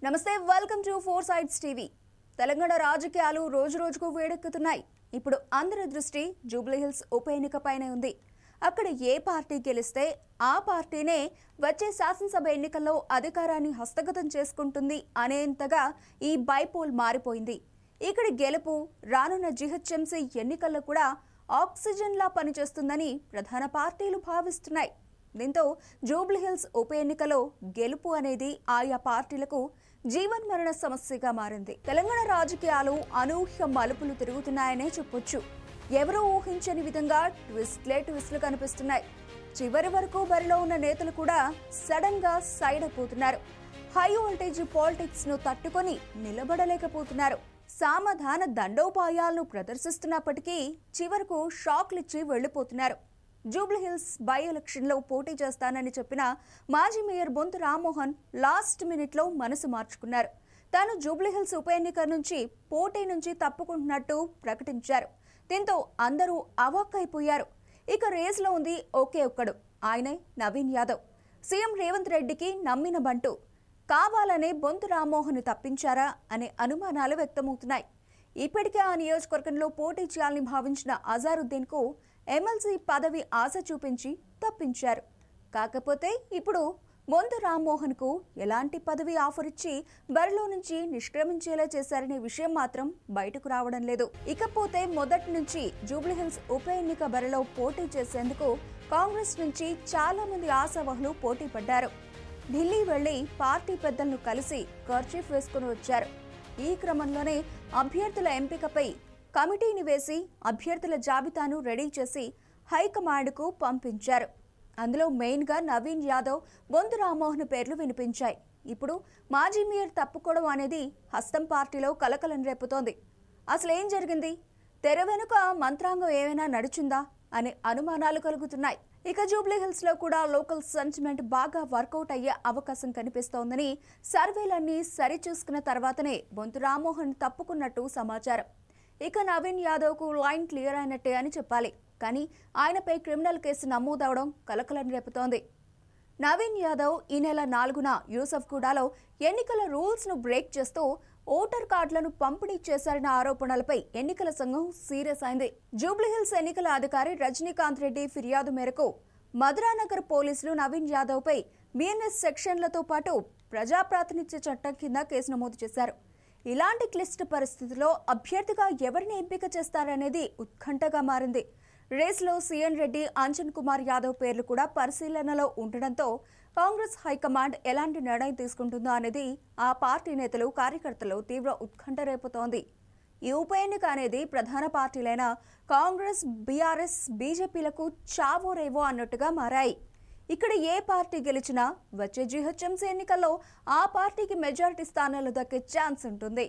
నమస్తే, welcome to four sides TV. Telangana రాజకీయాలు రోజు రోజుకు వేడెక్కుతున్నాయి. ఇప్పుడు అందరి దృష్టి జూబ్లీహిల్స్ ఉప ఎన్నికపైనే ఉంది. అక్కడ ఏ పార్టీ గెలిస్తే ఆ పార్టీనే వచ్చే శాసనసభ ఎన్నికల్లో అధికారాన్ని హస్తగతం చేసుకుంటుంది అనేంతగా ఈ బైపోల్ మారిపోయింది. ఇక్కడ గెలుపు రానున్న జీహెచ్ఎంసీ ఎన్నికల్లో కూడా ఆక్సిజన్లా పనిచేస్తుందని ప్రధాన పార్టీలు భావిస్తున్నాయి. దీంతో జూబ్లీహిల్స్ ఉప ఎన్నికలో గెలుపు అనేది ఆయా పార్టీలకు జీవన్మరణ సమస్యగా మారింది. తెలంగాణ రాజకీయాలు అనూహ్య మలుపులు తిరుగుతున్నాయనే చెప్పొచ్చు. ఎవరూ ఊహించని విధంగా ట్విస్ట్లు కనిపిస్తున్నాయి. చివరి వరకు బరిలో ఉన్న నేతలు కూడా సడన్ గా సైడ్ అయిపోతున్నారు. హై వోల్టేజ్ పాలిటిక్స్ ను తట్టుకొని నిలబడలేకపోతున్నారు. సామధాన దండోపాయాలను ప్రదర్శిస్తున్నప్పటికీ చివరకు షాక్లిచ్చి వెళ్లిపోతున్నారు. జూబ్లీహిల్స్ బై ఎలక్షన్లో పోటీ చేస్తానని చెప్పిన మాజీ మేయర్ బొంతు రామ్మోహన్ లాస్ట్ మినిట్లో మనసు మార్చుకున్నారు. తాను జూబ్లీహిల్స్ ఉప ఎన్నిక నుంచి పోటీ నుంచి తప్పుకుంటున్నట్టు ప్రకటించారు. దీంతో అందరూ అవాక్కైపోయారు. ఇక రేస్లో ఉంది ఒకే ఒక్కడు, ఆయనే నవీన్ యాదవ్. సీఎం రేవంత్ రెడ్డికి నమ్మిన బంటు. కావాలనే బొంతు రామ్మోహన్ తప్పించారా అనే అనుమానాలు వ్యక్తమవుతున్నాయి. ఇప్పటికే ఆ నియోజకవర్గంలో పోటీ చేయాలని భావించిన అజారుద్దీన్ కు ఎమ్మెల్సీ పదవి ఆశ చూపించి తప్పించారు. కాకపోతే ఇప్పుడు బొంతు రామ్మోహన్ కు ఎలాంటి పదవి ఆఫర్ ఇచ్చి బరిలో నుంచి నిష్క్రమించేలా చేశారనే విషయం మాత్రం బయటకు రావడం లేదు. ఇకపోతే మొదటి నుంచి జూబ్లీహిల్స్ ఉప ఎన్నిక బరిలో పోటీ చేసేందుకు కాంగ్రెస్ నుంచి చాలా మంది ఆశావహులు పోటీ పడ్డారు. ఢిల్లీ వెళ్లి పార్టీ పెద్దలను కలిసి కర్చీఫ్ వేసుకుని వచ్చారు. ఈ క్రమంలోనే అభ్యర్థుల ఎంపికపై కమిటీని వేసి అభ్యర్థుల జాబితాను రెడీ చేసి హైకమాండ్కు పంపించారు. అందులో మెయిన్గా నవీన్ యాదవ్, బొంతు రామ్మోహన్ పేర్లు వినిపించాయి. ఇప్పుడు మాజీ మేయర్ తప్పుకోవడం అనేది హస్తం పార్టీలో కలకలం రేపుతోంది. అసలు ఏం జరిగింది? తెర వెనుక మంత్రాంగం ఏమైనా నడిచిందా అనే అనుమానాలు కలుగుతున్నాయి. ఇక జూబ్లీహిల్స్ లో కూడా లోకల్ సెంటిమెంట్ బాగా వర్కౌట్ అయ్యే అవకాశం కనిపిస్తోందని సర్వేలన్నీ సరిచూసుకున్న తర్వాతనే బొంతు రామ్మోహన్ తప్పుకున్నట్టు సమాచారం. ఇక నవీన్ యాదవ్ కు లైన్ క్లియర్ అయినట్టే అని చెప్పాలి. కానీ ఆయనపై క్రిమినల్ కేసు నమోదవడం కలకలం రేపుతోంది. నవీన్ యాదవ్ ఈ నెల 4న యూసఫ్గూడలో ఎన్నికల రూల్స్ ను బ్రేక్ చేస్తూ ఓటర్ కార్డులను పంపిణీ చేశారన్న ఆరోపణలపై ఎన్నికల సంఘం సీరియస్ అయింది. జూబ్లీహిల్స్ ఎన్నికల అధికారి రజనీకాంత్ రెడ్డి ఫిర్యాదు మేరకు మధురానగర్ పోలీసులు నవీన్ యాదవ్ పై బిఎన్ఎస్ సెక్షన్లతో పాటు ప్రజాప్రాతినిధ్య చట్టం కింద కేసు నమోదు చేశారు. ఇలాంటి క్లిష్ట పరిస్థితుల్లో అభ్యర్థిగా ఎవరిని ఎంపిక చేస్తారనేది ఉత్కంఠగా మారింది. రేస్లో సీఎన్ రెడ్డి, అంజన్ కుమార్ యాదవ్ పేర్లు కూడా పరిశీలనలో ఉండడంతో కాంగ్రెస్ హైకమాండ్ ఎలాంటి నిర్ణయం తీసుకుంటుందో అనేది ఆ పార్టీ నేతలు, కార్యకర్తలు తీవ్ర ఉత్కంఠ రేపుతోంది. ఈ ఉప ఎన్నిక అనేది ప్రధాన పార్టీలైన కాంగ్రెస్, బీఆర్ఎస్, బీజేపీలకు చావో రేవో అన్నట్టుగా మారాయి. ఇక్కడ ఏ పార్టీ గెలిచినా వచ్చే జీహెచ్ఎంసీ ఎన్నికల్లో ఆ పార్టీకి మెజారిటీ స్థానాలు దక్కే ఛాన్స్ ఉంటుంది.